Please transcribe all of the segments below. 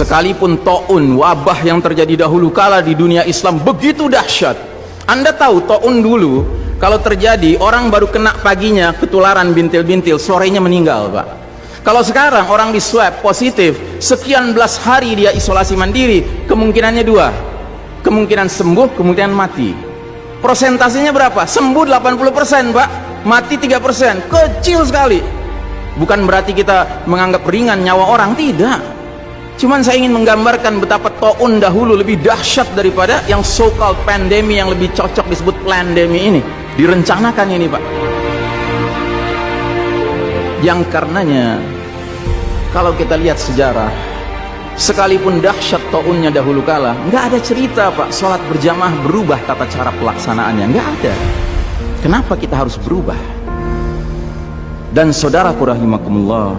Sekalipun taun, wabah yang terjadi dahulu kala di dunia Islam begitu dahsyat. Anda tahu taun dulu kalau terjadi orang baru kena paginya ketularan bintil-bintil, sorenya meninggal, Pak. Kalau sekarang orang di swab positif, sekian belas hari dia isolasi mandiri, kemungkinannya dua, kemungkinan sembuh, kemungkinan mati. Persentasenya berapa? Sembuh 80%, Pak, mati 3%, kecil sekali. Bukan berarti kita menganggap ringan nyawa orang, tidak. Cuman saya ingin menggambarkan betapa taun dahulu lebih dahsyat daripada yang so-called pandemi, yang lebih cocok disebut plandemi ini. Direncanakan ini, Pak. Yang karenanya kalau kita lihat sejarah, sekalipun dahsyat taunnya dahulu kala, nggak ada cerita, Pak, sholat berjamaah berubah tata cara pelaksanaannya, nggak ada. Kenapa kita harus berubah? Dan saudaraku rahimakumullah,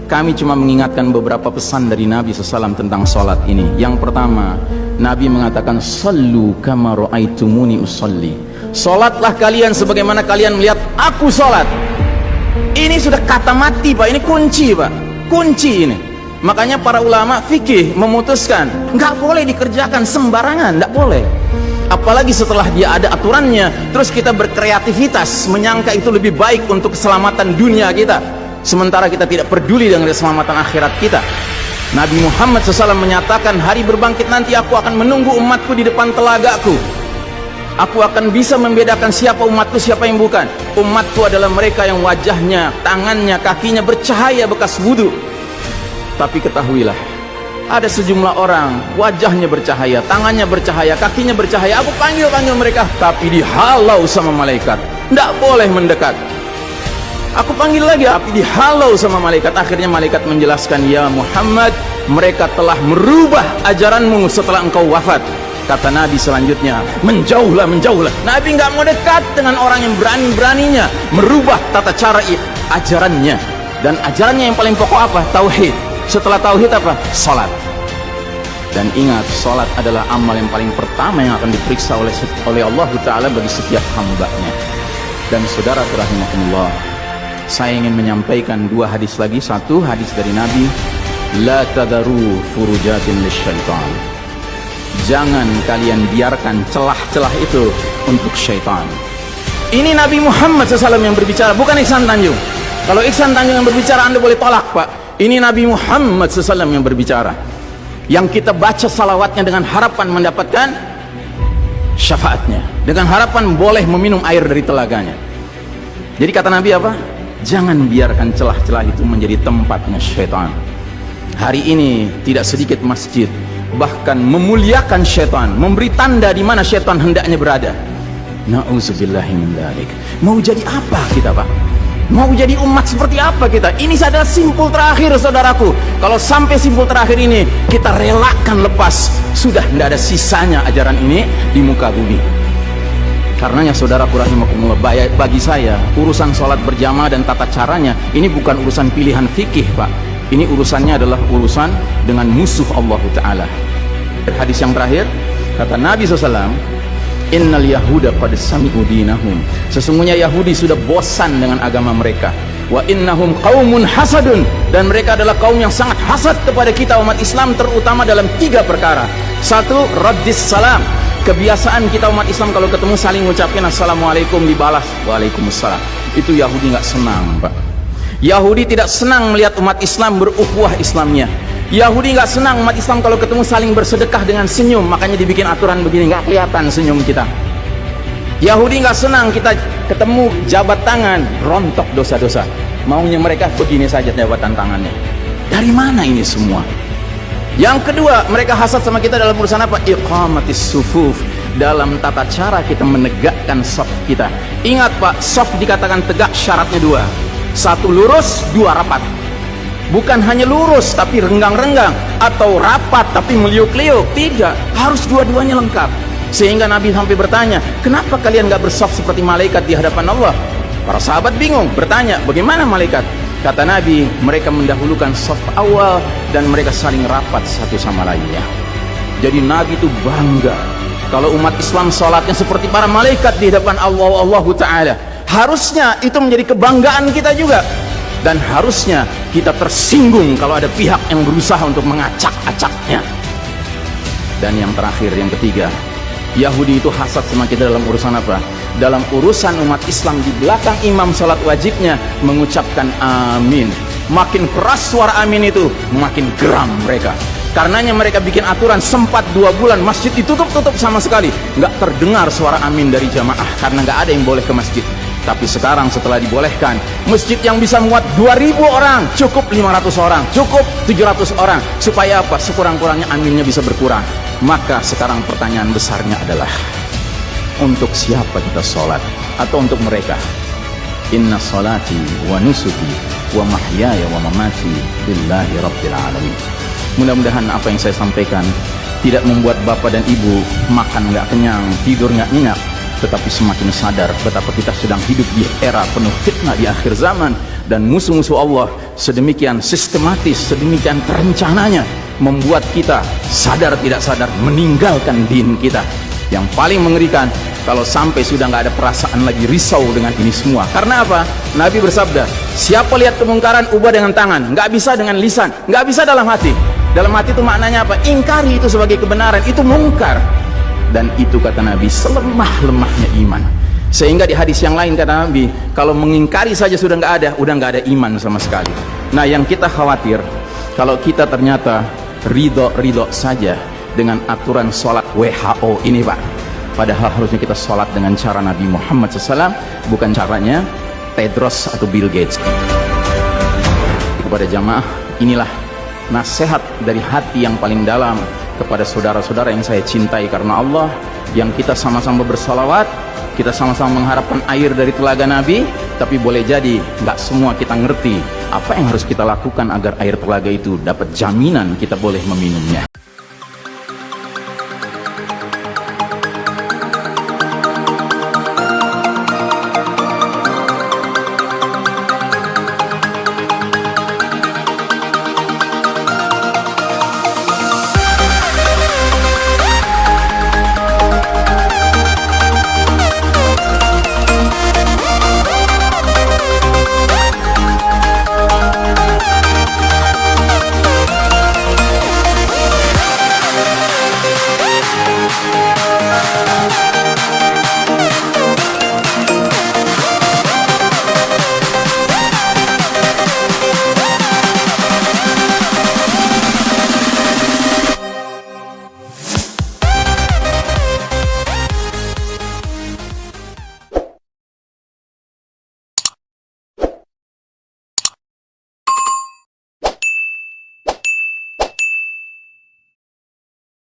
kami cuma mengingatkan beberapa pesan dari Nabi SAW tentang sholat ini. Yang pertama, Nabi mengatakan, sallu kama ra'aitumuni usalli. Sholatlah kalian sebagaimana kalian melihat aku sholat. Ini sudah kata mati, Pak. Ini kunci, Pak. Kunci ini. Makanya para ulama fikih memutuskan nggak boleh dikerjakan sembarangan, nggak boleh. Apalagi setelah dia ada aturannya, terus kita berkreativitas menyangka itu lebih baik untuk keselamatan dunia kita, sementara kita tidak peduli dengan keselamatan akhirat kita. Nabi Muhammad SAW menyatakan, hari berbangkit nanti aku akan menunggu umatku di depan telagaku. Aku akan bisa membedakan siapa umatku, siapa yang bukan. Umatku adalah mereka yang wajahnya, tangannya, kakinya bercahaya bekas wudhu. Tapi ketahuilah, ada sejumlah orang wajahnya bercahaya, tangannya bercahaya, kakinya bercahaya. Aku panggil mereka, tapi dihalau sama malaikat, tidak boleh mendekat. Aku panggil lagi, tapi dihalau sama malaikat. Akhirnya malaikat menjelaskan, ya Muhammad, mereka telah merubah ajaranmu setelah engkau wafat. Kata Nabi selanjutnya, menjauhlah, menjauhlah. Nabi nggak mau dekat dengan orang yang berani-beraninya merubah tata cara ajarannya. Dan ajarannya yang paling pokok apa? Tauhid. Setelah tauhid apa? Salat. Dan ingat, salat adalah amal yang paling pertama yang akan diperiksa oleh Allah Ta'ala bagi setiap hambanya. Dan saudara rahimakumullah, saya ingin menyampaikan dua hadis lagi. Satu hadis dari Nabi, la tadaru furujatin lisyaitan. Jangan kalian biarkan celah-celah itu untuk syaitan. Ini Nabi Muhammad SAW yang berbicara, bukan Ihsan Tanjung. Kalau Ihsan Tanjung yang berbicara, Anda boleh tolak, Pak. Ini Nabi Muhammad SAW yang berbicara, yang kita baca salawatnya dengan harapan mendapatkan syafaatnya, dengan harapan boleh meminum air dari telaganya. Jadi kata Nabi apa? Jangan biarkan celah-celah itu menjadi tempatnya syaitan. Hari ini tidak sedikit masjid bahkan memuliakan syaitan, memberi tanda di mana syaitan hendaknya berada. Na'udzubillahi min dzalik. Mau jadi apa kita, Pak? Mau jadi umat seperti apa kita? Ini adalah simpul terakhir, saudaraku. Kalau sampai simpul terakhir ini kita relakan lepas, sudah tidak ada sisanya ajaran ini di muka bumi. Karenanya saudaraku rahimakumullah, bagi saya urusan sholat berjamaah dan tata caranya ini bukan urusan pilihan fikih, Pak. Ini urusannya adalah urusan dengan musuh Allah Ta'ala. Hadis yang terakhir, kata Nabi SAW, innal yahuda qad sami'u dinahum. Sesungguhnya Yahudi sudah bosan dengan agama mereka. Wa innahum qaumun hasadun. Dan mereka adalah kaum yang sangat hasad kepada kita umat Islam, terutama dalam 3 perkara. Satu, raddis salam. Kebiasaan kita umat Islam kalau ketemu saling ngucapin assalamualaikum, dibalas waalaikumsalam. Itu Yahudi nggak senang, Pak. Yahudi tidak senang melihat umat Islam berukhuwah Islamnya. Yahudi nggak senang umat Islam kalau ketemu saling bersedekah dengan senyum, makanya dibikin aturan begini, nggak kelihatan senyum kita. Yahudi nggak senang kita ketemu jabat tangan, rontok dosa-dosa. Maunya mereka begini saja jabatan tangannya. Dari mana ini semua? Yang kedua, mereka hasad sama kita dalam urusan apa? Iqamatis sufuf. Dalam tata cara kita menegakkan saf kita. Ingat, Pak, saf dikatakan tegak syaratnya 2. 1 lurus, 2 rapat. Bukan hanya lurus tapi renggang-renggang, atau rapat tapi meliuk-liuk. Tidak, harus dua-duanya lengkap. Sehingga Nabi sampai bertanya, kenapa kalian gak bersaf seperti malaikat di hadapan Allah? Para sahabat bingung, bertanya, bagaimana malaikat? Kata Nabi, mereka mendahulukan saf awal dan mereka saling rapat satu sama lainnya. Jadi Nabi itu bangga kalau umat Islam sholatnya seperti para malaikat di hadapan Allah Ta'ala. Harusnya itu menjadi kebanggaan kita juga. Dan harusnya Kita tersinggung kalau ada pihak yang berusaha untuk mengacak-acaknya. Dan yang terakhir, yang ketiga, Yahudi itu hasad sama kita dalam urusan apa? Dalam urusan umat Islam, di belakang imam salat wajibnya mengucapkan amin. Makin keras suara amin itu, makin geram mereka. Karenanya mereka bikin aturan, sempat 2 bulan masjid ditutup sama sekali, nggak terdengar suara amin dari jamaah karena nggak ada yang boleh ke masjid. Tapi sekarang setelah dibolehkan, masjid yang bisa muat 2000 orang cukup 500 orang, cukup 700 orang. Supaya apa? Sekurang-kurangnya aminnya bisa berkurang. Maka sekarang pertanyaan besarnya adalah, untuk siapa kita sholat? Atau untuk mereka? Inna sholati wa nusuki wa mahyaya wa mamati lillahi rabbil alamin. Mudah-mudahan apa yang saya sampaikan tidak membuat bapak dan ibu makan nggak kenyang, tidur nggak nyenyak, tetapi semakin sadar betapa kita sedang hidup di era penuh fitnah di akhir zaman, dan musuh-musuh Allah sedemikian sistematis, sedemikian terencananya membuat kita sadar tidak sadar meninggalkan din kita. Yang paling mengerikan kalau sampai sudah nggak ada perasaan lagi risau dengan ini semua. Karena apa? Nabi bersabda, siapa lihat kemungkaran ubah dengan tangan, nggak bisa dengan lisan, nggak bisa dalam hati. Dalam hati itu maknanya apa? Ingkari itu sebagai kebenaran, itu mungkar. Dan itu kata Nabi selemah-lemahnya iman. Sehingga di hadis yang lain kata Nabi, kalau mengingkari saja sudah nggak ada iman sama sekali. Nah, yang kita khawatir kalau kita ternyata ridho saja dengan aturan sholat WHO ini, Pak. Padahal harusnya kita sholat dengan cara Nabi Muhammad SAW, bukan caranya Tedros atau Bill Gates. Kepada jamaah, inilah nasihat dari hati yang paling dalam kepada saudara-saudara yang saya cintai karena Allah, yang kita sama-sama bersalawat, kita sama-sama mengharapkan air dari telaga Nabi. Tapi boleh jadi nggak semua kita ngerti apa yang harus kita lakukan agar air telaga itu dapat jaminan kita boleh meminumnya.